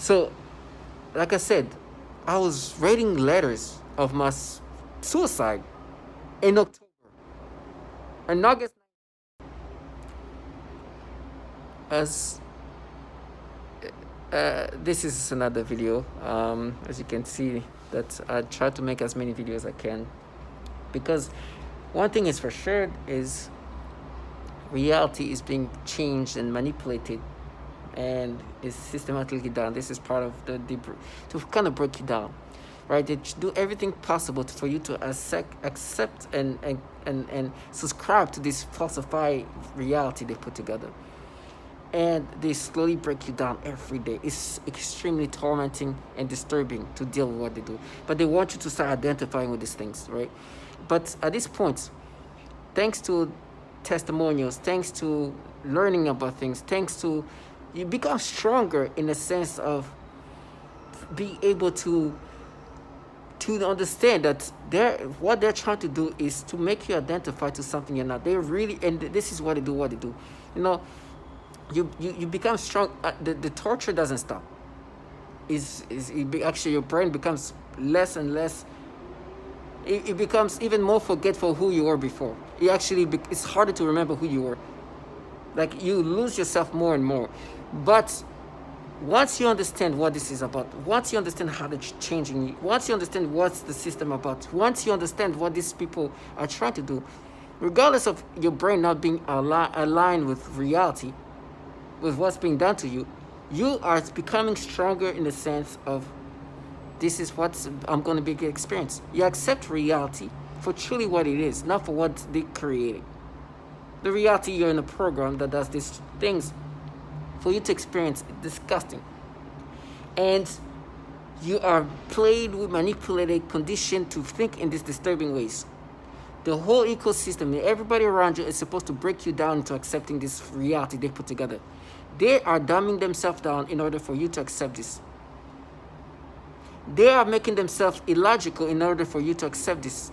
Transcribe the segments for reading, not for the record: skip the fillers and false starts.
So, like I said, I was writing letters of my suicide in October. In August, as this is another video. As you can see, that I try to make as many videos as I can, because one thing is for sure is reality is being changed and manipulated, and is systematically done. This is part of the to kind of break you down, right? They do everything possible for you to accept and subscribe to this falsified reality they put together, and they slowly break you down every day. It's extremely tormenting and disturbing to deal with what they do, but they want you to start identifying with these things, right? But at this point, thanks to testimonials, thanks to learning about things, thanks to, you become stronger in the sense of be able to understand that what they're trying to do is to make you identify to something you're not. They really, and this is what they do. You know, you become strong. The torture doesn't stop. Actually, your brain becomes less and less. It becomes even more forgetful who you were before. It's harder to remember who you were. Like, you lose yourself more and more. But once you understand what this is about, once you understand how it's changing you, once you understand what's the system about, once you understand what these people are trying to do, regardless of your brain not being aligned with reality, with what's being done to you, you are becoming stronger in the sense of, this is what I'm going to be experience. You accept reality for truly what it is, not for what they created. The reality, you're in a program that does these things for you to experience, disgusting. And you are played with, manipulated, conditioned to think in these disturbing ways. The whole ecosystem, everybody around you is supposed to break you down into accepting this reality they put together. They are dumbing themselves down in order for you to accept this. They are making themselves illogical in order for you to accept this.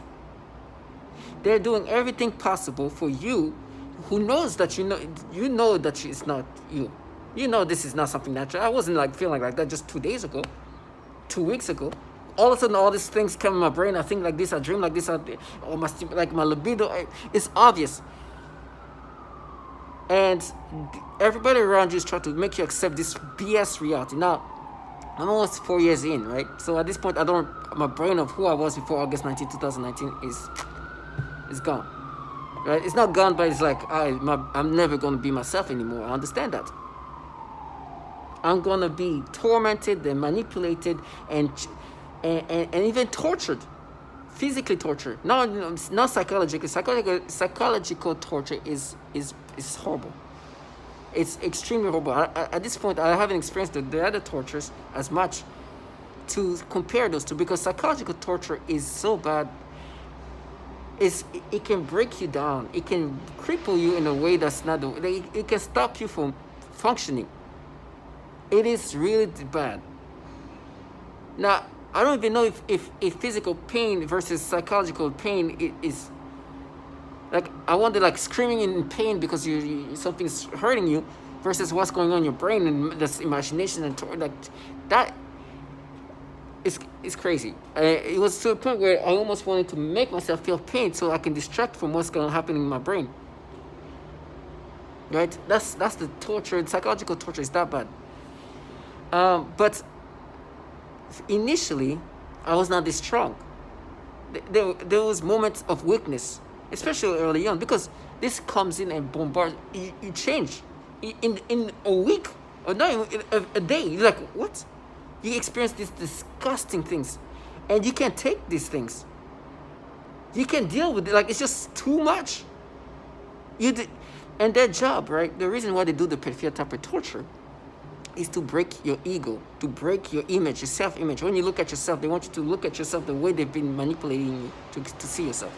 They're doing everything possible for you, who knows that you know that it's not you. You know this is not something natural. I wasn't like feeling like that just 2 days ago, 2 weeks ago. All of a sudden, all these things come in my brain. I think like this, I dream like this, or my libido. It's obvious. And everybody around you is trying to make you accept this BS reality. Now, I'm almost 4 years in, right? So at this point, my brain of who I was before August 19, 2019 is gone. Right? It's not gone, but it's like, I'm never going to be myself anymore. I understand that. I'm going to be tormented and manipulated and even tortured. Physically tortured. Not psychologically. Psychological torture is horrible. It's extremely horrible. At this point, I haven't experienced the other tortures as much to compare those two, because psychological torture is so bad. It can break you down. It can cripple you in a way that's not the way. It can stop you from functioning. It is really bad. Now, I don't even know if physical pain versus psychological pain is like, I wonder, like, screaming in pain because something's hurting you versus what's going on in your brain and this imagination and like that. It's crazy. It was to a point where I almost wanted to make myself feel pain so I can distract from what's going to happen in my brain. Right? That's the torture. Psychological torture is that bad. But initially, I was not this strong. There was moments of weakness, especially early on, because this comes in and bombards. You change in a week or not in a day. You're like, what? You experience these disgusting things, and you can't take these things. You can't deal with it. Like, it's just too much. And their job, right? The reason why they do the pedophilia type of torture is to break your ego, to break your image, your self-image. When you look at yourself, they want you to look at yourself the way they've been manipulating you to see yourself.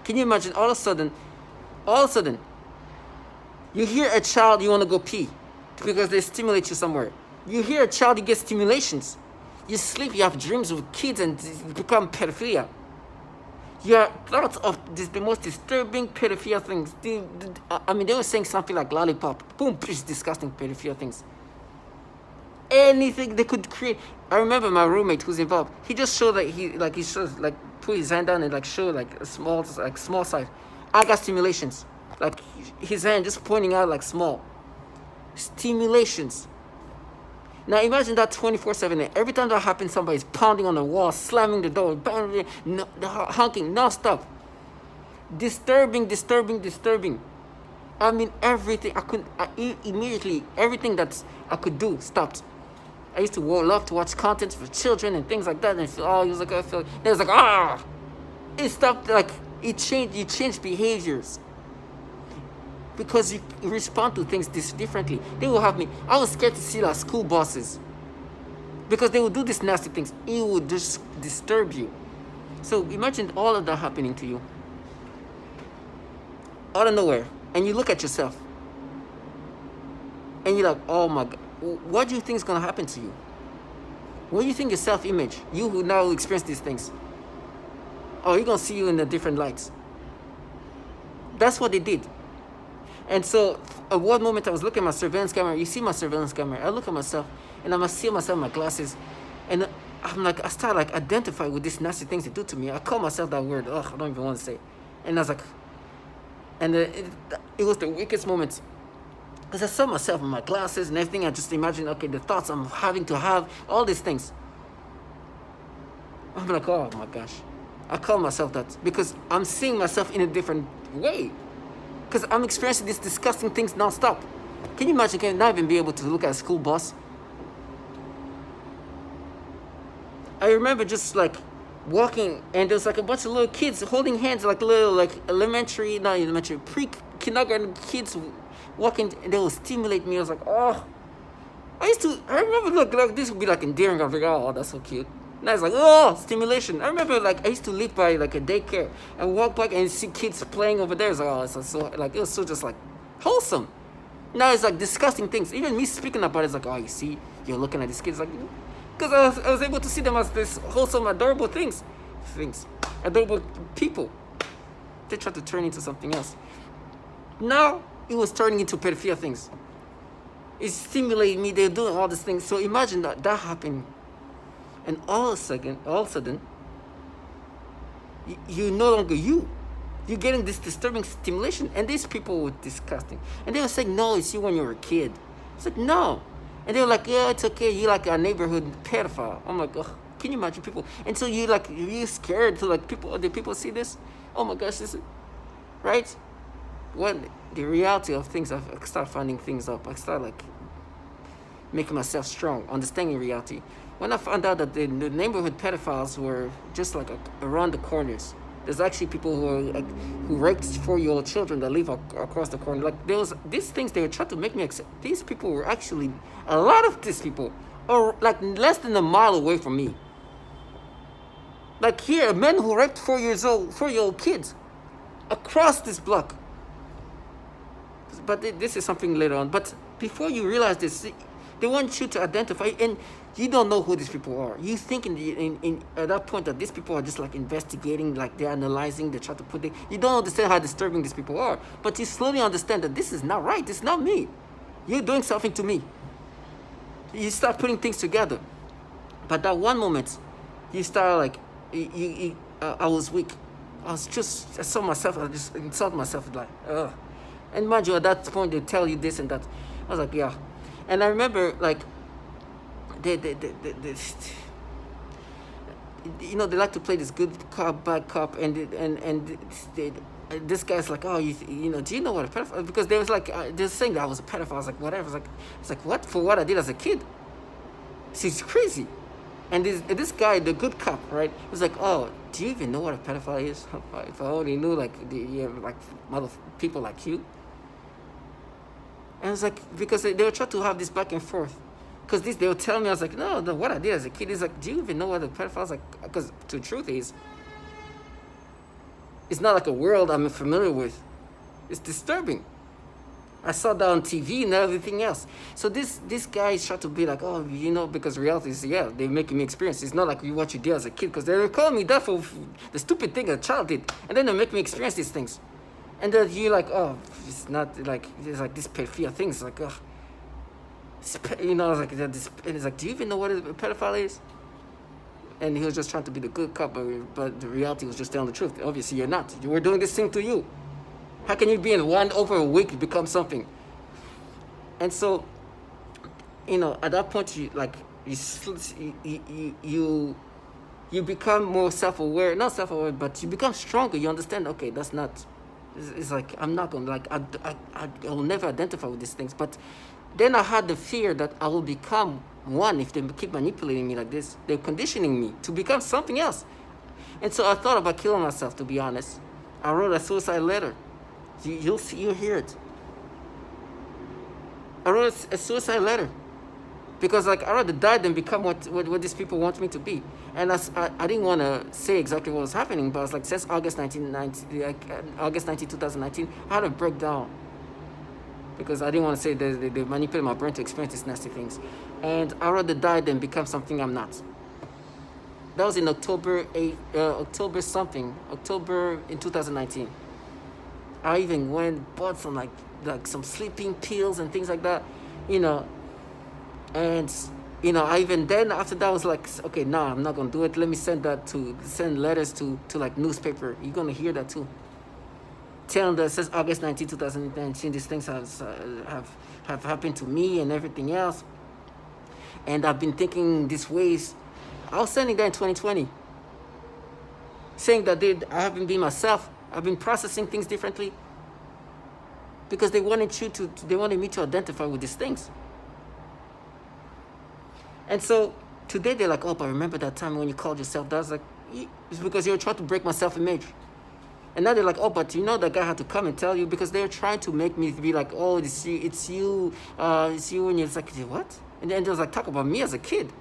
Can you imagine all of a sudden, you hear a child, you want to go pee because they stimulate you somewhere. You hear a child, you get stimulations. You sleep, you have dreams of kids, and it become pedophilia. Your thoughts of the most disturbing pedophilia things. They were saying something like lollipop. Boom, disgusting pedophilia things. anything they could create. I remember my roommate who's involved. He just showed like he shows like put his hand down and like show like a small size. I got stimulations, like his hand just pointing out like small stimulations. Now imagine that 24/7. Every time that happens, somebody's pounding on the wall, slamming the door, banging, honking non-stop. Disturbing. I mean, everything immediately everything that I could do stopped. I used to love to watch content for children and things like that, and it was like I feel. It was like it stopped. Like it changed. You change behaviors because you respond to things differently. They will have me. I was scared to see like school bosses because they would do these nasty things. It would just disturb you. So imagine all of that happening to you out of nowhere, and you look at yourself, and you're like, oh my God, what do you think is gonna happen to you? What do you think your self-image, you who now experience these things? Oh, you're gonna see you in a different light. That's what they did. And so at one moment I was looking at my surveillance camera. You see my surveillance camera. I look at myself and I see myself in my glasses. And I'm like, I start like identify with these nasty things they do to me. I call myself that word. Ugh, I don't even want to say it. And I was like, and it was the weakest moment. Because I saw myself in my glasses and everything. I just imagined, okay, the thoughts I'm having to have, all these things. I'm like, oh my gosh. I call myself that because I'm seeing myself in a different way. Because I'm experiencing these disgusting things non-stop. Can you imagine? Can you not even be able to look at a school bus? I remember just like walking, and there was like a bunch of little kids holding hands, like little like pre-kindergarten kids walking, and they would stimulate me. I was like, oh. I remember look, this would be like endearing. I was like, oh, that's so cute. And I was like, oh, stimulation. I remember like I used to live by like a daycare and walk back and see kids playing over there. It's like, oh, it's so like it was so just like wholesome. Now it's like disgusting things. Even me speaking about it, it's like, oh, you see, you're looking at these kids like, because I was able to see them as this wholesome, adorable things, adorable people. They tried to turn into something else. Now it was turning into pedophilia things. It's stimulating me. They're doing all these things. So imagine that happened. And all of a sudden, you're no longer you. You're getting this disturbing stimulation. And these people were disgusting. And they were saying, no, it's you when you were a kid. I said, no. And they were like, yeah, it's okay. You're like a neighborhood pedophile. I'm like, ugh, can you imagine people? And so you're scared to like people. Do people see this? Oh my gosh, this is, right? When the reality of things, I start finding things up. I start like making myself strong, understanding reality. When I found out that the neighborhood pedophiles were just like around the corners, there's actually people who are like, who raped 4-year-old children that live across the corner. Like there was these things they were trying to make me accept. These people were actually, a lot of these people are like less than a mile away from me. Like here, men who raped 4-year-old kids across this block. But this is something later on. But before you realize this, they want you to identify, and you don't know who these people are. You think in at that point that these people are just like investigating, like they're analyzing, they try to put it. You don't understand how disturbing these people are, but you slowly understand that this is not right. It's not me. You're doing something to me. You start putting things together, but that one moment, you start like, I was weak. I saw myself. I just insulted myself like, ugh. And mind you, at that point they tell you this and that. I was like, yeah. And I remember like they you know, they like to play this good cop, bad cop, and this guy's like, oh, you know, do you know what a pedophile? Because they was like, they're saying that I was a pedophile. I was like, whatever. It's like what, for what I did as a kid? She's crazy. And this guy, the good cop, right, was like, oh, do you even know what a pedophile is? If I only knew like like mother people like you. And it's like, because they were trying to have this back and forth. Because they would tell me, I was like, no, what I did as a kid is like, do you even know what a pedophile is? Like, because the truth is, it's not like a world I'm familiar with. It's disturbing. I saw that on TV and everything else. So this guy is trying to be like, oh, you know, because reality is, yeah, they're making me experience. It's not like what you did as a kid, because they were calling me that for the stupid thing a child did. And then they make me experience these things. And then you're like, oh, it's not like, it's like this pedophilia thing. It's like, ugh. You know, I was like, and he's like, do you even know what a pedophile is? And he was just trying to be the good cop, but the reality was just telling the truth. Obviously, you're not. You were doing this thing to you. How can you be in one over a week become something? And so, you know, at that point, you become more self-aware. Not self-aware, but you become stronger. You understand, okay, that's not. It's like, I'm not going to, like, I will never identify with these things. But then I had the fear that I will become one if they keep manipulating me like this. They're conditioning me to become something else. And so I thought about killing myself, to be honest. I wrote a suicide letter. You'll hear it. I wrote a suicide letter. Because, like, I'd rather die than become what these people want me to be. And I didn't want to say exactly what was happening, but I was like, since August 2019, I had a breakdown. Because I didn't want to say they manipulated my brain to experience these nasty things. And I'd rather die than become something I'm not. That was in October in 2019. I even bought some like some sleeping pills and things like that, you know. And, you know, I even then after that was like, okay, nah, I'm not gonna do it. Let me send letters to like newspaper. You're gonna hear that too. Telling that it says August 19, 2019, these things have happened to me and everything else. And I've been thinking these ways. I was sending that in 2020. Saying that I haven't been myself. I've been processing things differently. Because they wanted me to identify with these things. And so today they're like, oh, but remember that time when you called yourself that? I was like, it's because you were trying to break my self-image. And now they're like, oh, but you know that guy had to come and tell you, because they're trying to make me be like, oh, it's you, and you're like, what? And then they was like, talk about me as a kid.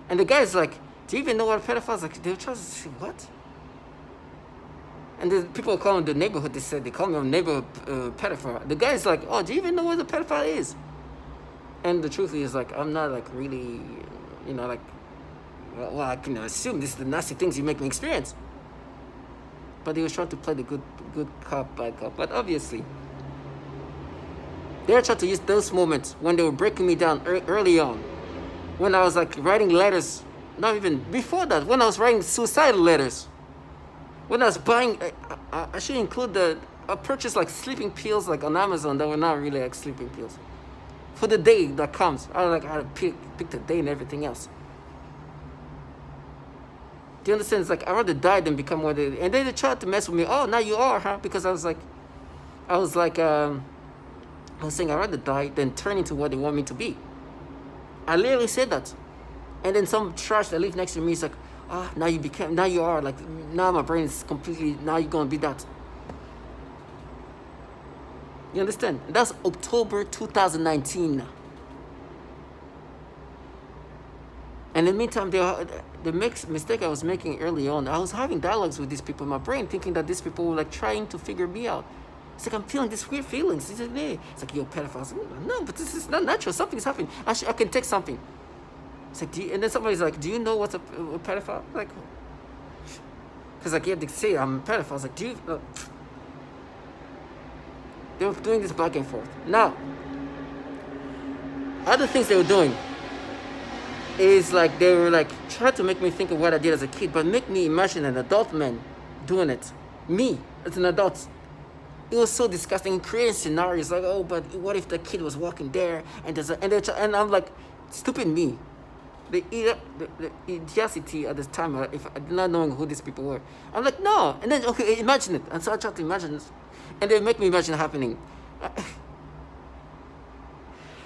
And the guy's like, do you even know what a pedophile is? Like, they were trying to say, what? And the people calling the neighborhood, they call me a neighborhood pedophile. The guy's like, oh, do you even know what a pedophile is? And the truth is, like, I'm not, like, really, you know, like, well, I can assume this is the nasty things you make me experience. But he was trying to play the good cop, bad cop. But obviously, they were trying to use those moments when they were breaking me down early on. When I was, like, writing letters, not even before that, when I was writing suicidal letters. When I was buying, I should include I purchased, like, sleeping pills, like, on Amazon that were not really, like, sleeping pills. For the day that comes. I had to pick the day and everything else. Do you understand? It's like, I'd rather die than become what they... And then they tried to mess with me. Oh, now you are, huh? Because I was saying I'd rather die than turn into what they want me to be. I literally said that. And then some trash that lived next to me is like, now you are. Like, now my brain is completely... Now you're going to be that. You understand? That's October 2019. And in the meantime, the mistake I was making early on, I was having dialogues with these people in my brain, thinking that these people were, like, trying to figure me out. It's like, I'm feeling these weird feelings. It's like, hey. It's like, you're a pedophile. I was like, no, but this is not natural. Something's happening. I can take something. It's like, and then somebody's like, do you know what's a pedophile? Like, because, like, you have to say I'm a pedophile. I was like, do you... They were doing this back and forth. Now, other things they were doing is, like, they were, like, trying to make me think of what I did as a kid, but make me imagine an adult man doing it. Me, as an adult. It was so disgusting. Creating scenarios like, oh, but what if the kid was walking there and and I'm like, stupid me. The idiocy at the time, if I did not knowing who these people were, I'm like, no. And then, okay, imagine it. And so I tried to imagine it. And they make me imagine it happening.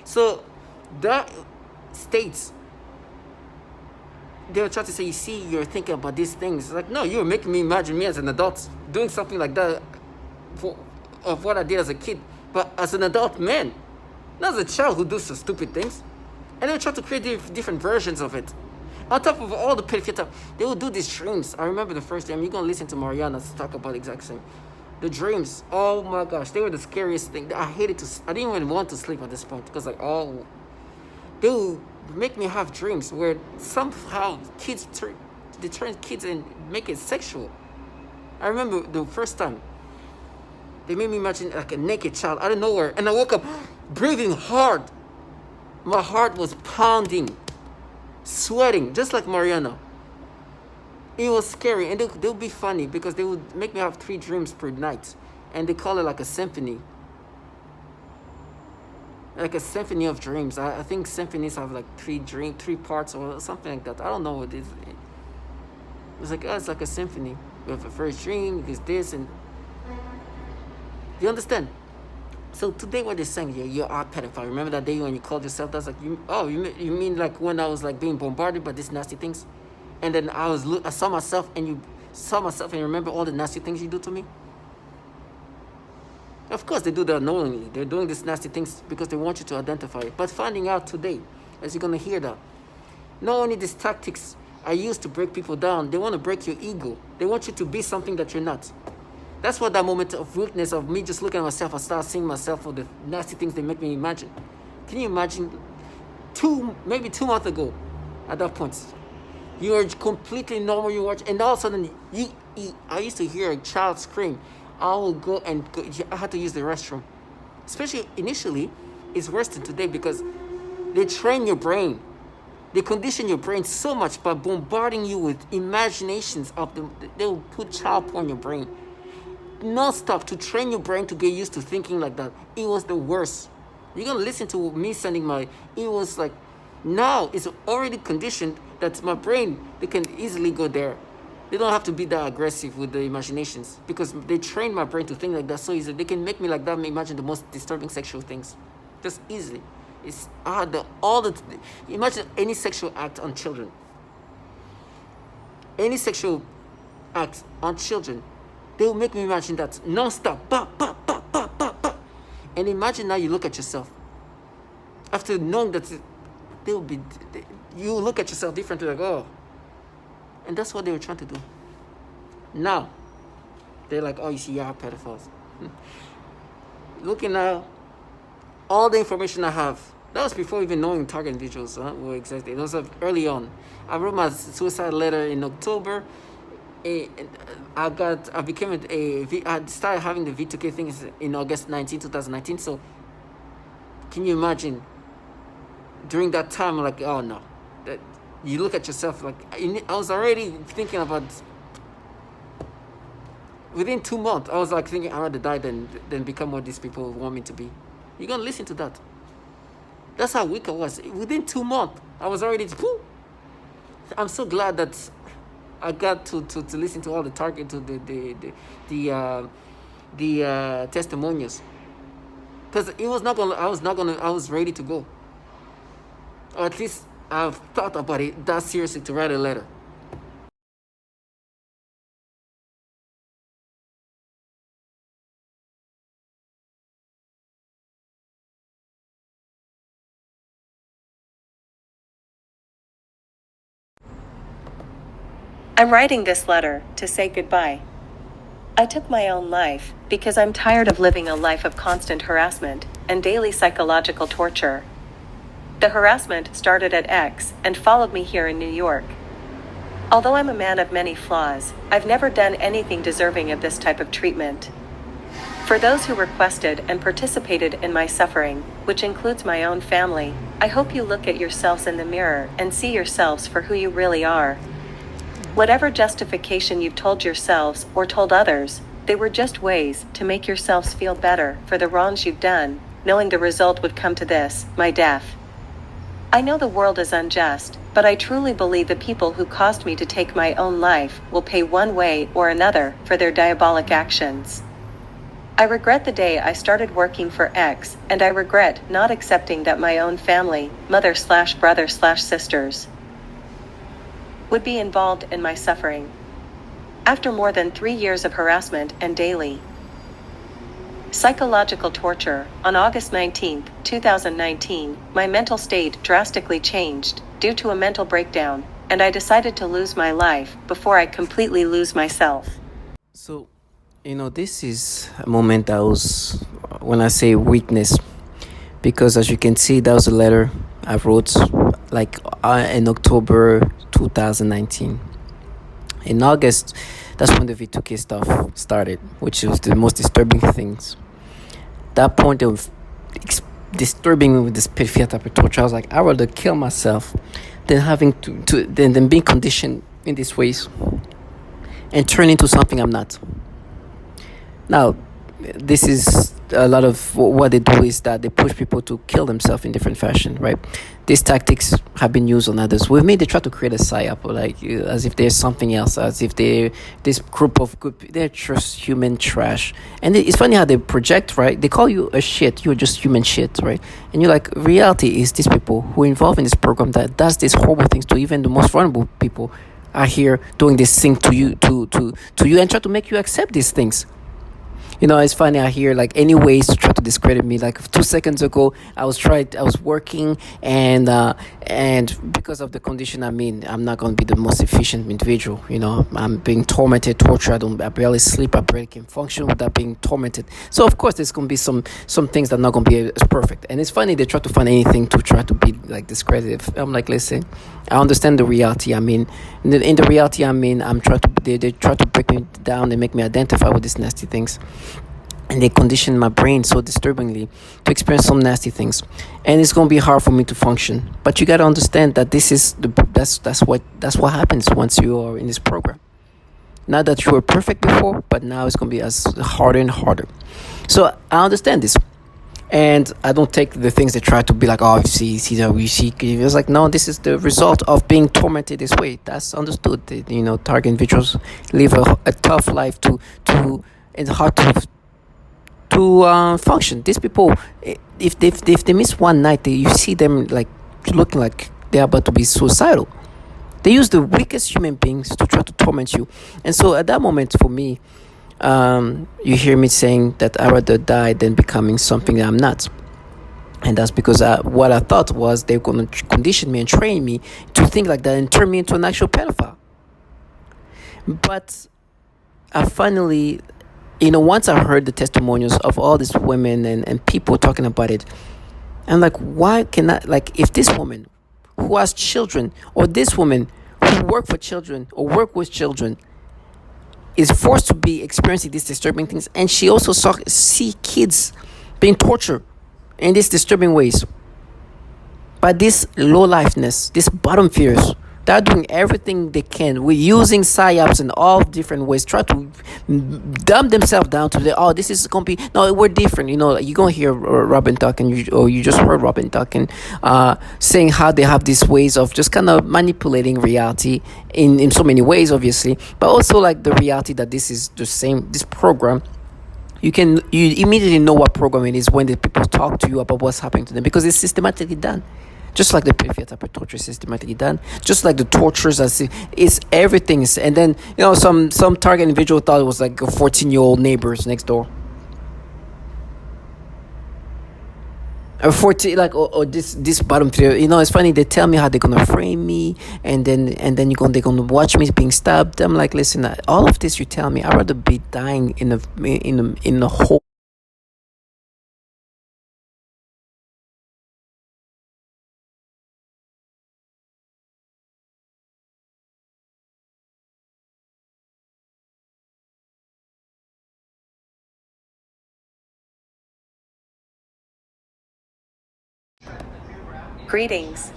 So that states, they were trying to say, you see, you're thinking about these things. It's like, no, you were making me imagine me as an adult doing something like that of what I did as a kid, but as an adult man, not as a child who does some stupid things. And they were trying to create different versions of it. On top of all the petty stuff, they would do these dreams. I remember the first time, you're going to listen to Mariana talk about the exact same. The dreams, oh my gosh, they were the scariest thing. I didn't even want to sleep at this point, because, like, they would make me have dreams where somehow they turn kids and make it sexual. I remember the first time, they made me imagine, like, a naked child out of nowhere, and I woke up breathing hard. My heart was pounding, sweating, just like Mariana. It was scary, and they'll be funny because they would make me have 3 dreams per night, and they call it like a symphony of dreams. I think symphonies have like 3 parts or something like that. I don't know what it is. It's like it's like a symphony. We have a first dream, there's this, and you understand. So today, what they're saying, you're a pedophile. Remember that day when you called yourself? That's like you mean like when I was like being bombarded by these nasty things, and then I saw myself, and you saw myself, and you remember all the nasty things you do to me. Of course, they do that knowingly. They're doing these nasty things because they want you to identify it. But finding out today, as you're gonna hear that, not only these tactics are used to break people down, they want to break your ego. They want you to be something that you're not. That's what that moment of weakness of me just looking at myself, I start seeing myself for the nasty things they make me imagine. Can you imagine maybe 2 months ago, at that point, you are completely normal, you watch, and all of a sudden, I used to hear a child scream. I will go and go, I had to use the restroom. Especially initially, it's worse than today because they train your brain. They condition your brain so much by bombarding you with imaginations of them. They will put child porn in your brain. Non-stop to train your brain to get used to thinking like that. It was the worst. You're going to listen to me sending it was like, now it's already conditioned that my brain, they can easily go there. They don't have to be that aggressive with the imaginations because they train my brain to think like that so easily. They can make me like that, imagine the most disturbing sexual things. Just easily. It's imagine any sexual act on children. Any sexual act on children. They will make me imagine that non-stop. Bah, bah, bah, bah, bah, bah. And imagine now you look at yourself. After knowing that you look at yourself differently, like, oh. And that's what they were trying to do. Now, they're like, oh, you see, you're pedophiles. Looking at all the information I have, that was before even knowing target individuals were exactly. It was early on. I wrote my suicide letter in October. I started having the V2K things in August 2019. So, can you imagine? During that time, I'm like, oh no, that you look at yourself like I was already thinking about. Within 2 months, I was like thinking I'd rather die than become what these people want me to be. You're gonna listen to that. That's how weak I was. Within 2 months, I was already. I'm so glad that I got to listen to all the target to the testimonials, because it was not gonna. I was ready to go, or at least I've thought about it that seriously to write a letter. I'm writing this letter to say goodbye. I took my own life because I'm tired of living a life of constant harassment and daily psychological torture. The harassment started at X and followed me here in New York. Although I'm a man of many flaws, I've never done anything deserving of this type of treatment. For those who requested and participated in my suffering, which includes my own family, I hope you look at yourselves in the mirror and see yourselves for who you really are. Whatever justification you've told yourselves or told others, they were just ways to make yourselves feel better for the wrongs you've done, knowing the result would come to this, my death. I know the world is unjust, but I truly believe the people who caused me to take my own life will pay one way or another for their diabolic actions. I regret the day I started working for X, and I regret not accepting that my own family, mother/brother/sisters, would be involved in my suffering. After more than 3 years of harassment and daily psychological torture, on August 19, 2019, my mental state drastically changed due to a mental breakdown, and I decided to lose my life before I completely lose myself. So, this is a moment that was, when I say weakness, because as you can see, that was a letter I wrote in October 2019. In August, that's when the V2K stuff started, which was the most disturbing things. That point of disturbing me with this pedophilia type of torture. I was like, I'd rather kill myself than having than being conditioned in these ways and turn into something I'm not. Now, this is a lot of what they do is that they push people to kill themselves in different fashion, right? These tactics have been used on others. With me, they try to create a psyop, like as if there's something else, as if they this group of good. They're just human trash, and it's funny how they project, right? They call you a shit. You're just human shit, right? And you're like, reality is these people who are involved in this program that does these horrible things to even the most vulnerable people are here doing this thing to you, to you, and try to make you accept these things. It's funny. I hear like any ways to try to discredit me. Like 2 seconds ago, I was working, and because of the condition I'm in, I'm not going to be the most efficient individual. I'm being tormented, tortured. I barely sleep. I barely can function without being tormented. So of course, there's going to be some things that are not going to be as perfect. And it's funny they try to find anything to try to be like discredited. I'm like, listen, I understand the reality. I mean, in the reality I'm in, they try to break me down. They make me identify with these nasty things, and they condition my brain so disturbingly to experience some nasty things, and it's going to be hard for me to function. But you got to understand that that's what happens once you are in this program. Not that you were perfect before, but now it's going to be as harder and harder. So I understand this, and I don't take the things they try to be like, oh, you see, it's like, no, this is the result of being tormented this way. That's understood. Target individuals live a tough life to and hard to function. These people, if they miss one night, you see them like looking like they're about to be suicidal. They use the weakest human beings to try to torment you. And so at that moment, for me, you hear me saying that I'd rather die than becoming something that I'm not. And that's because what I thought was they're going to condition me and train me to think like that and turn me into an actual pedophile. But I finally, once I heard the testimonials of all these women and people talking about it, I'm like, why can I, like, if this woman who has children, or this woman who work for children or work with children, is forced to be experiencing these disturbing things, and she also see kids being tortured in these disturbing ways by this low-lifeness, these bottom fears, they're doing everything they can. We're using psyops in all different ways, try to dumb themselves down to this is going to be, no, we're different. You're going to hear Robin talking, you just heard Robin talking, saying how they have these ways of just kind of manipulating reality in so many ways, obviously, but also like the reality that this is the same, this program. You immediately know what program it is when the people talk to you about what's happening to them, because it's systematically done. Just like the pedophilia type of torture is systematically done, just like the tortures, it's everything. And then some target individual thought it was like a 14-year-old neighbors next door, or 14, like, or this bottom fear. It's funny, they tell me how they're gonna frame me, and then they're gonna watch me being stabbed. I'm like, listen, all of this you tell me, I'd rather be dying in a hole. Greetings.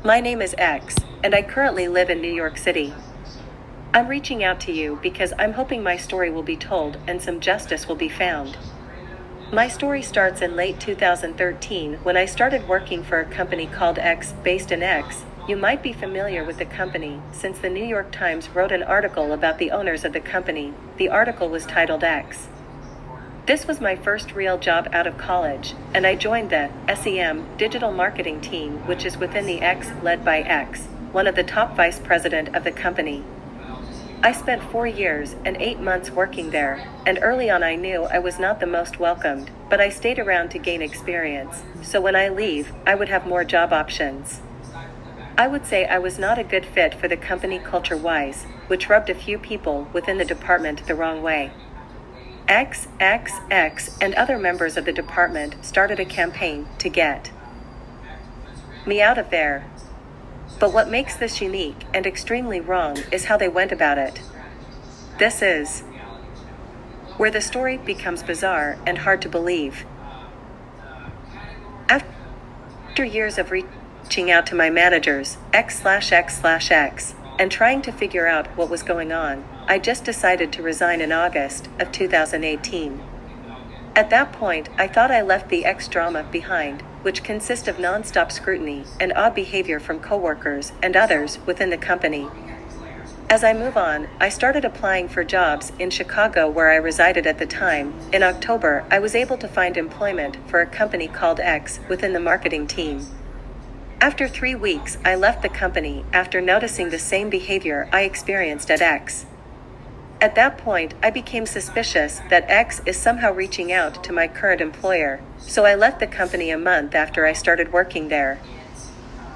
My name is X, and I currently live in New York City. I'm reaching out to you because I'm hoping my story will be told and some justice will be found. My story starts in late 2013 when I started working for a company called X, based in X. You might be familiar with the company, since the New York Times wrote an article about the owners of the company. The article was titled X. This was my first real job out of college, and I joined the SEM digital marketing team, which is within the X, led by X, one of the top vice president of the company. I spent 4 years and 8 months working there, and early on I knew I was not the most welcomed, but I stayed around to gain experience, so when I leave, I would have more job options. I would say I was not a good fit for the company culture-wise, which rubbed a few people within the department the wrong way. X, and other members of the department started a campaign to get me out of there. But what makes this unique and extremely wrong is how they went about it. This is where the story becomes bizarre and hard to believe. After years of reaching out to my managers, X/X/X, and trying to figure out what was going on, I just decided to resign in August of 2018. At that point, I thought I left the X drama behind, which consists of non-stop scrutiny and odd behavior from coworkers and others within the company. As I move on, I started applying for jobs in Chicago where I resided at the time. In October, I was able to find employment for a company called X within the marketing team. After 3 weeks, I left the company after noticing the same behavior I experienced at X. At that point, I became suspicious that X is somehow reaching out to my current employer, so I left the company a month after I started working there.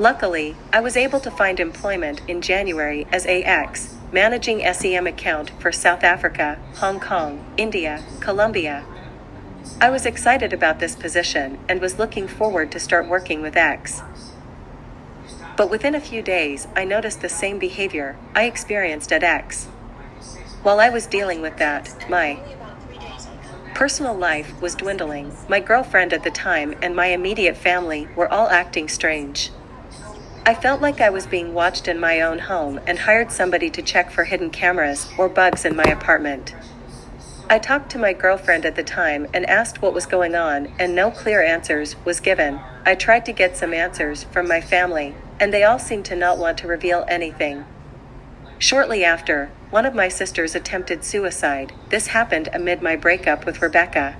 Luckily, I was able to find employment in January as AX, managing SEM account for South Africa, Hong Kong, India, Colombia. I was excited about this position and was looking forward to start working with X. But within a few days, I noticed the same behavior I experienced at X. While I was dealing with that, my personal life was dwindling. My girlfriend at the time and my immediate family were all acting strange. I felt like I was being watched in my own home and hired somebody to check for hidden cameras or bugs in my apartment. I talked to my girlfriend at the time and asked what was going on, and no clear answers was given. I tried to get some answers from my family, and they all seemed to not want to reveal anything. Shortly after, one of my sisters attempted suicide. This happened amid my breakup with Rebecca.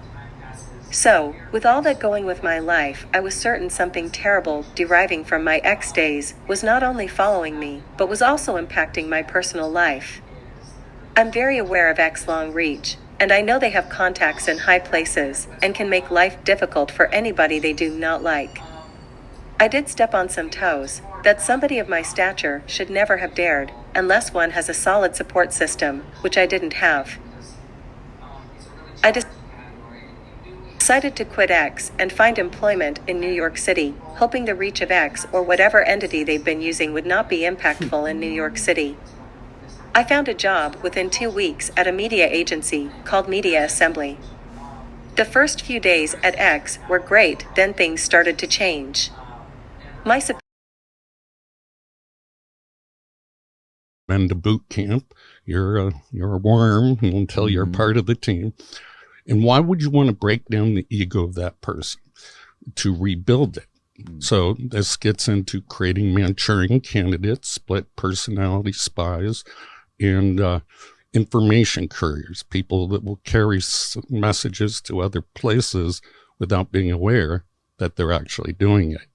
So, with all that going with my life, I was certain something terrible deriving from my ex days was not only following me, but was also impacting my personal life. I'm very aware of X long reach, and I know they have contacts in high places and can make life difficult for anybody they do not like. I did step on some toes that somebody of my stature should never have dared, unless one has a solid support system, which I didn't have. I decided to quit X and find employment in New York City, hoping the reach of X or whatever entity they've been using would not be impactful in New York City. I found a job within 2 weeks at a media agency called Media Assembly. The first few days at X were great, then things started to change. My been to boot camp, you're a worm until you're part of the team. And why would you want to break down the ego of that person? To rebuild it. So this gets into creating Manchurian candidates, split personality spies, and information couriers, people that will carry messages to other places without being aware that they're actually doing it.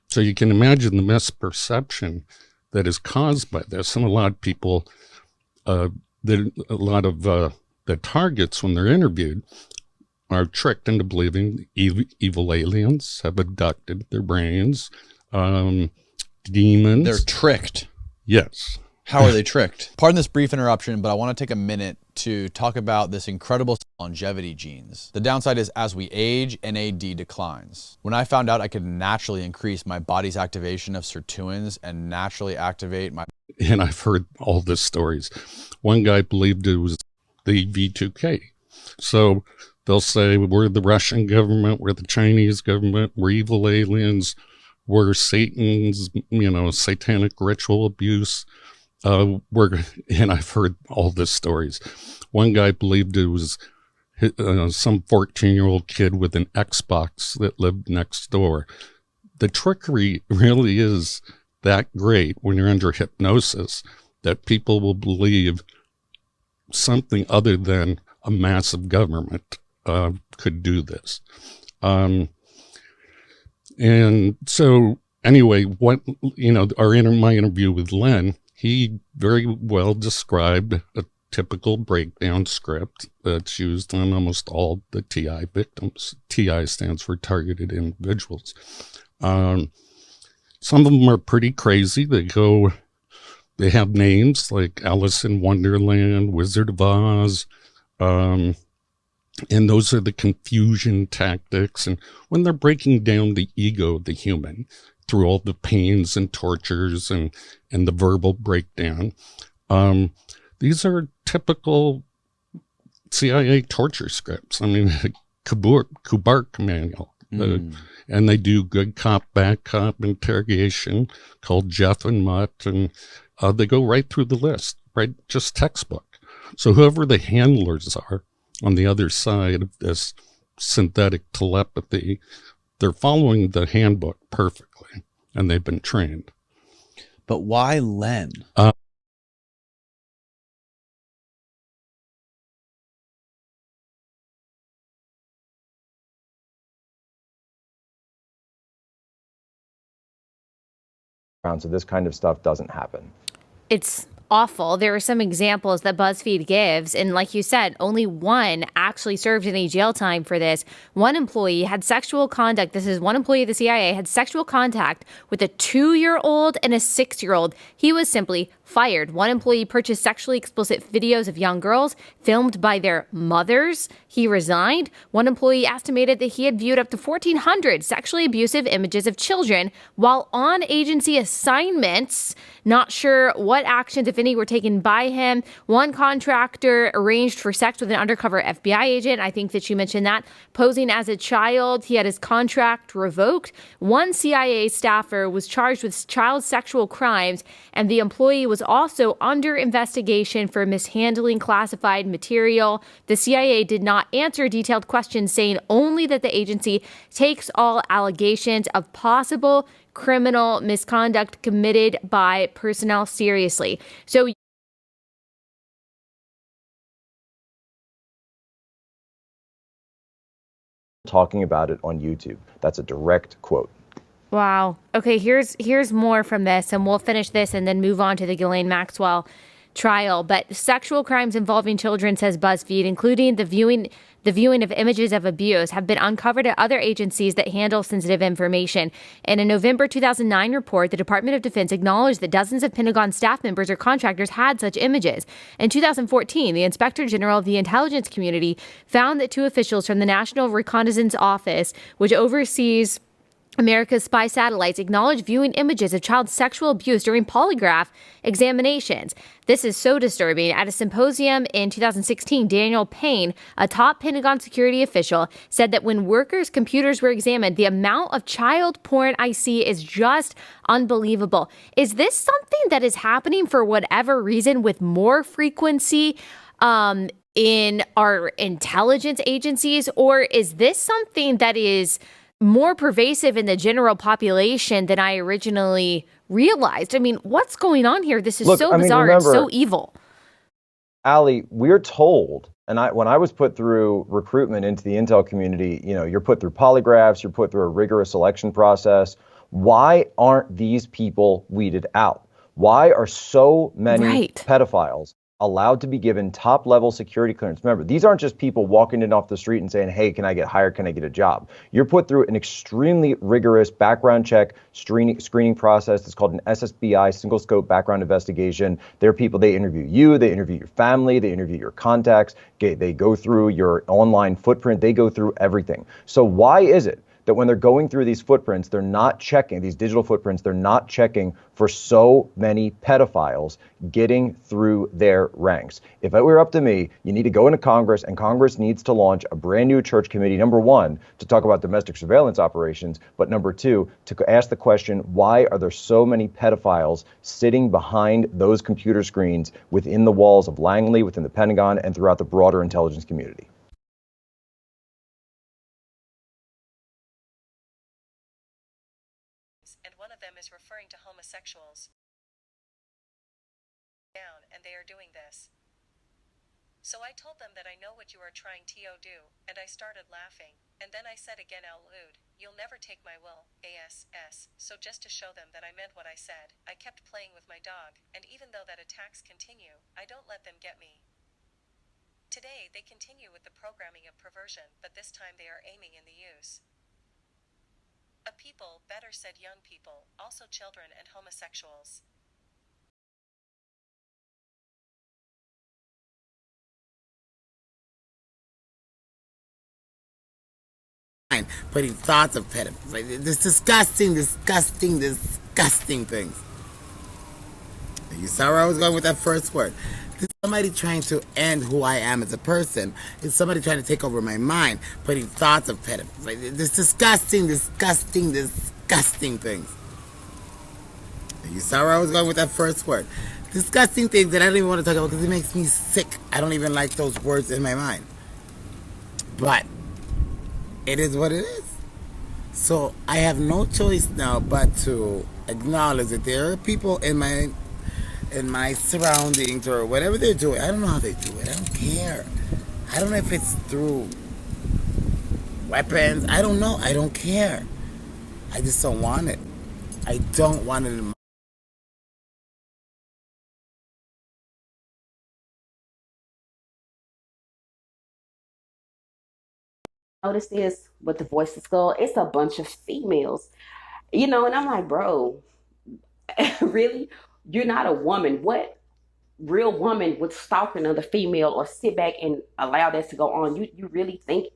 So you can imagine the misperception that is caused by this. And a lot of people, the targets when they're interviewed are tricked into believing evil aliens have abducted their brains, demons. They're tricked. Yes. How are they tricked? Pardon this brief interruption, but I want to take a minute to talk about this incredible longevity genes. The downside is as we age, NAD declines. When I found out I could naturally increase my body's activation of sirtuins and naturally activate my... And I've heard all the stories. One guy believed it was the V2K. So they'll say, we're the Russian government, we're the Chinese government, we're evil aliens, we're Satan's, satanic ritual abuse. And I've heard all the stories. One guy believed it was some 14-year-old kid with an Xbox that lived next door. The trickery really is that great when you're under hypnosis that people will believe something other than a massive government could do this. And so anyway, my interview with Len, he very well described a typical breakdown script that's used on almost all the TI victims. TI stands for targeted individuals. Some of them are pretty crazy. They have names like Alice in Wonderland, Wizard of Oz, and those are the confusion tactics. And when they're breaking down the ego of the human through all the pains and tortures and the verbal breakdown, these are typical CIA torture scripts. I mean, Kubark manual, And they do good cop, bad cop interrogation called Jeff and Mutt, and they go right through the list, right? Just textbook. So whoever the handlers are on the other side of this synthetic telepathy, they're following the handbook perfectly, and they've been trained. But why Len? So this kind of stuff doesn't happen. It's awful. There are some examples that BuzzFeed gives, and like you said, only one actually served any jail time for this. One employee had sexual contact. This is one employee of the CIA had sexual contact with a 2-year-old and a 6-year-old. He was simply fired. One employee purchased sexually explicit videos of young girls filmed by their mothers. He resigned. One employee estimated that he had viewed up to 1,400 sexually abusive images of children while on agency assignments. Not sure what actions, if any, were taken by him. One contractor arranged for sex with an undercover FBI agent. I think that you mentioned that. Posing as a child, he had his contract revoked. One CIA staffer was charged with child sexual crimes, and the employee was also under investigation for mishandling classified material. The CIA did not answer detailed questions, saying only that the agency takes all allegations of possible criminal misconduct committed by personnel seriously. So talking about it on YouTube. That's a direct quote. wow. Okay, here's more from this, and we'll finish this and then move on to the Ghislaine Maxwell trial. But sexual crimes involving children, says BuzzFeed, including the viewing of images of abuse, have been uncovered at other agencies that handle sensitive information. In a November 2009 report, the Department of Defense acknowledged that dozens of Pentagon staff members or contractors had such images. In 2014, the Inspector General of the Intelligence Community found that 2 officials from the National Reconnaissance Office, which oversees America's spy satellites, acknowledged viewing images of child sexual abuse during polygraph examinations. This is so disturbing. At a symposium in 2016, Daniel Payne, a top Pentagon security official, said that when workers' computers were examined, the amount of child porn I see is just unbelievable. Is this something that is happening for whatever reason with more frequency in our intelligence agencies, or is this something that is more pervasive in the general population than I originally realized? I mean, what's going on here? This is so bizarre and so evil. Allie, we're told, and when I was put through recruitment into the intel community, you're put through polygraphs, you're put through a rigorous selection process. Why aren't these people weeded out? Why are so many pedophiles allowed to be given top-level security clearance? Remember, these aren't just people walking in off the street and saying, hey, can I get hired? Can I get a job? You're put through an extremely rigorous background check screening process. It's called an SSBI, single scope background investigation. There are people, they interview you, they interview your family, they interview your contacts, they go through your online footprint, they go through everything. So why is it that when they're going through these footprints, they're not checking, these digital footprints, they're not checking for so many pedophiles getting through their ranks? If it were up to me, you need to go into Congress, and Congress needs to launch a brand new church committee, number one, to talk about domestic surveillance operations, but number two, to ask the question, why are there so many pedophiles sitting behind those computer screens within the walls of Langley, within the Pentagon, and throughout the broader intelligence community? And one of them is referring to homosexuals. Down, and they are doing this. So I told them that I know what you are trying to do, and I started laughing. And then I said again out loud, you'll never take my will, ASS. So just to show them that I meant what I said, I kept playing with my dog, and even though that attacks continue, I don't let them get me. Today, they continue with the programming of perversion, but this time they are aiming in the use of people, better said young people, also children and homosexuals. Putting thoughts of pedophilia, this disgusting things. You saw where I was going with that first word. Somebody trying to end who I am as a person. It's somebody trying to take over my mind, putting thoughts of pedophilia. This disgusting, disgusting, disgusting things. You saw where I was going with that first word. Disgusting things that I don't even want to talk about because it makes me sick. I don't even like those words in my mind. But it is what it is. So I have no choice now but to acknowledge that there are people in my surroundings or whatever they're doing. I don't know how they do it. I don't care. I don't know if it's through weapons. I don't know. I don't care. I just don't want it. I don't want it in my notice this with the Voice of Skull, it's a bunch of females, and I'm like, bro, really? You're not a woman. What real woman would stalk another female or sit back and allow that to go on? You really think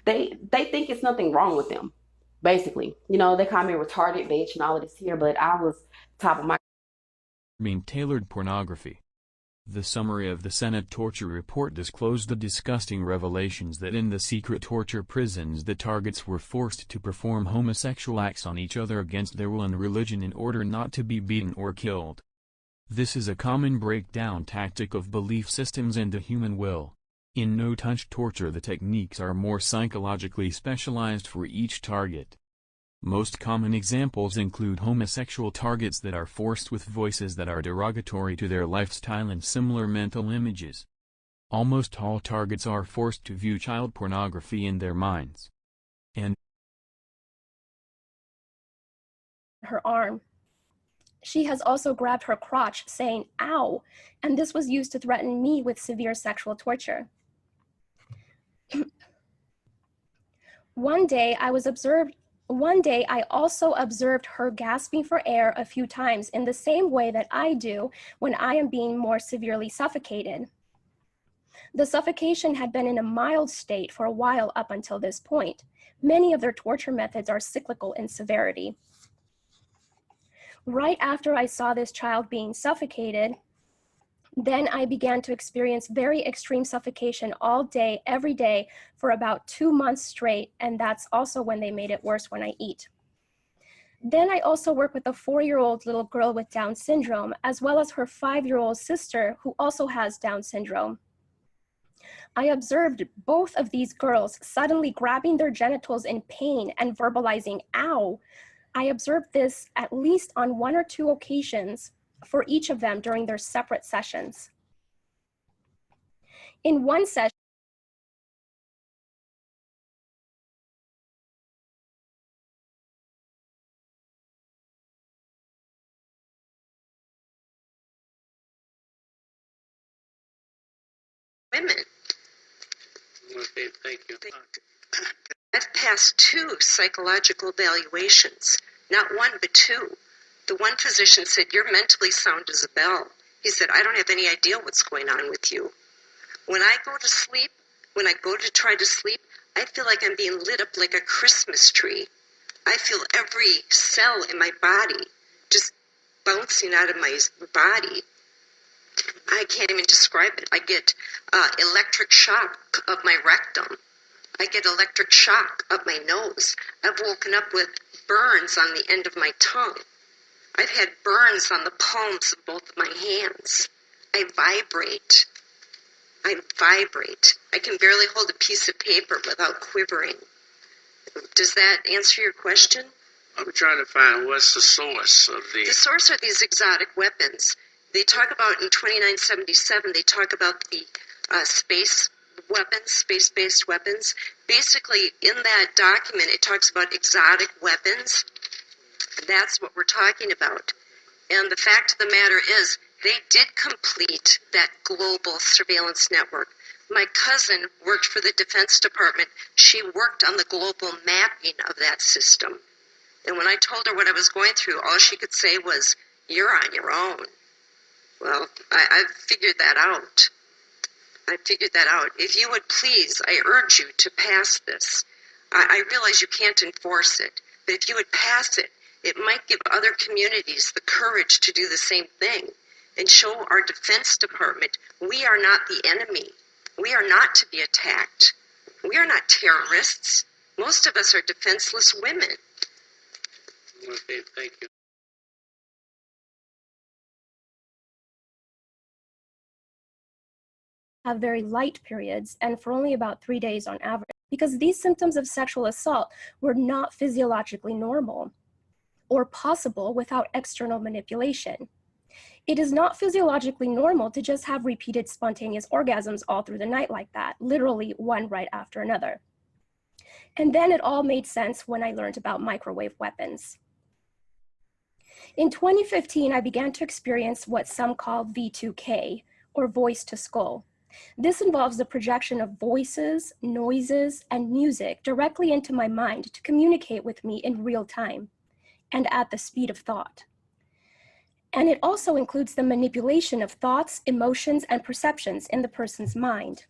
they think it's nothing wrong with them? Basically, they call me retarded bitch and all of this here, but I was top of my tailored pornography. The summary of the Senate torture report disclosed the disgusting revelations that in the secret torture prisons the targets were forced to perform homosexual acts on each other against their will and religion in order not to be beaten or killed. This is a common breakdown tactic of belief systems and the human will. In no-touch torture, the techniques are more psychologically specialized for each target. Most common examples include homosexual targets that are forced with voices that are derogatory to their lifestyle and similar mental images. Almost all targets are forced to view child pornography in their minds. And her arm. She has also grabbed her crotch, saying, "Ow," and this was used to threaten me with severe sexual torture. One day I also observed her gasping for air a few times in the same way that I do when I am being more severely suffocated. The suffocation had been in a mild state for a while up until this point. Many of their torture methods are cyclical in severity. Right after I saw this child being suffocated, then I began to experience very extreme suffocation all day, every day, for about 2 months straight, and that's also when they made it worse when I eat. Then I also work with a 4-year-old little girl with Down syndrome, as well as her 5-year-old sister, who also has Down syndrome. I observed both of these girls suddenly grabbing their genitals in pain and verbalizing, "Ow." I observed this at least on 1 or 2 occasions for each of them during their separate sessions. In one session, women. Okay, thank you. I've passed 2 psychological evaluations, not 1, but 2. The one physician said, "You're mentally sound as a bell." He said, "I don't have any idea what's going on with you." When I go to sleep, when I go to try to sleep, I feel like I'm being lit up like a Christmas tree. I feel every cell in my body just bouncing out of my body. I can't even describe it. I get electric shock of my rectum. I get electric shock up my nose. I've woken up with burns on the end of my tongue. I've had burns on the palms of both of my hands. I vibrate. I can barely hold a piece of paper without quivering. Does that answer your question? I'm trying to find what's the source of the... The source are these exotic weapons. They talk about, in 2977, they talk about the space weapons, space-based weapons. Basically, in that document, it talks about exotic weapons. That's what we're talking about. And the fact of the matter is, they did complete that global surveillance network. My cousin worked for the Defense Department. She worked on the global mapping of that system. And when I told her what I was going through, all she could say was, "You're on your own." Well, I figured that out. If you would please, I urge you to pass this. I realize you can't enforce it, but if you would pass it, it might give other communities the courage to do the same thing. and show our Defense Department we are not the enemy. We are not to be attacked. We are not terrorists. Most of us are defenseless women. Okay, thank you. Have very light periods and for only about 3 days on average, because these symptoms of sexual assault were not physiologically normal or possible without external manipulation. It is not physiologically normal to just have repeated spontaneous orgasms all through the night like that, literally one right after another. And then it all made sense when I learned about microwave weapons. In 2015, I began to experience what some call V2K, or voice to skull. This involves the projection of voices, noises, and music directly into my mind to communicate with me in real time and at the speed of thought. And it also includes the manipulation of thoughts, emotions, and perceptions in the person's mind.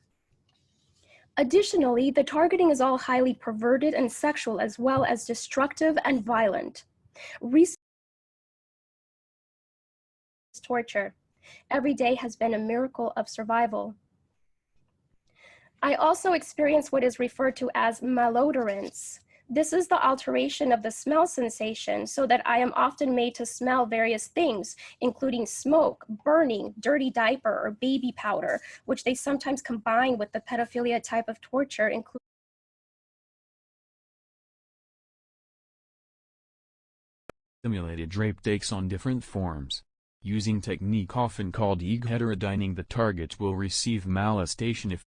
Additionally, the targeting is all highly perverted and sexual, as well as destructive and violent. Torture. Every day has been a miracle of survival. I also experience what is referred to as malodorance. This is the alteration of the smell sensation so that I am often made to smell various things, including smoke, burning, dirty diaper, or baby powder, which they sometimes combine with the pedophilia type of torture, including simulated rape takes on different forms. Using technique often called heterodyning, the targets will receive molestation if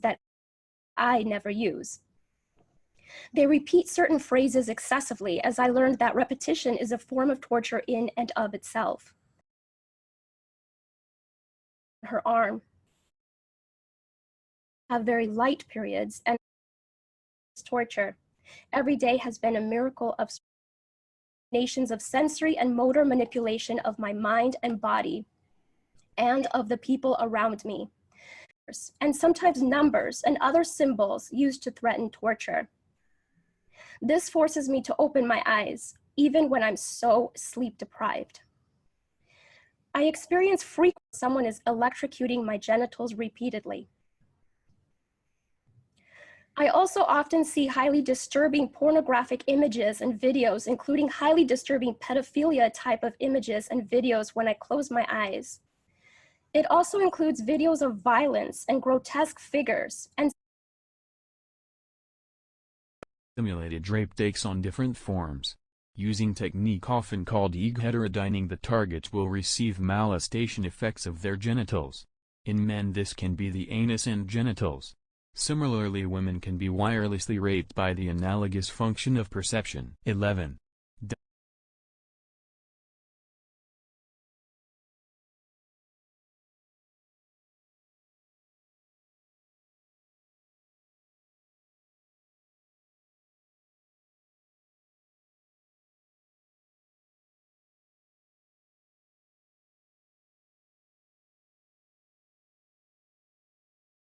that I never use. They repeat certain phrases excessively, as I learned that repetition is a form of torture in and of itself. Her arm. Have very light periods and torture. Every day has been a miracle of nations of sensory and motor manipulation of my mind and body and of the people around me, and sometimes numbers and other symbols used to threaten torture. This forces me to open my eyes, even when I'm so sleep deprived. I experience frequently someone is electrocuting my genitals repeatedly. I also often see highly disturbing pornographic images and videos, including highly disturbing pedophilia type of images and videos when I close my eyes. It also includes videos of violence and grotesque figures and simulated rape takes on different forms. Using technique often called heterodyning, the targets will receive molestation effects of their genitals. In men, this can be the anus and genitals. Similarly, women can be wirelessly raped by the analogous function of perception. 11.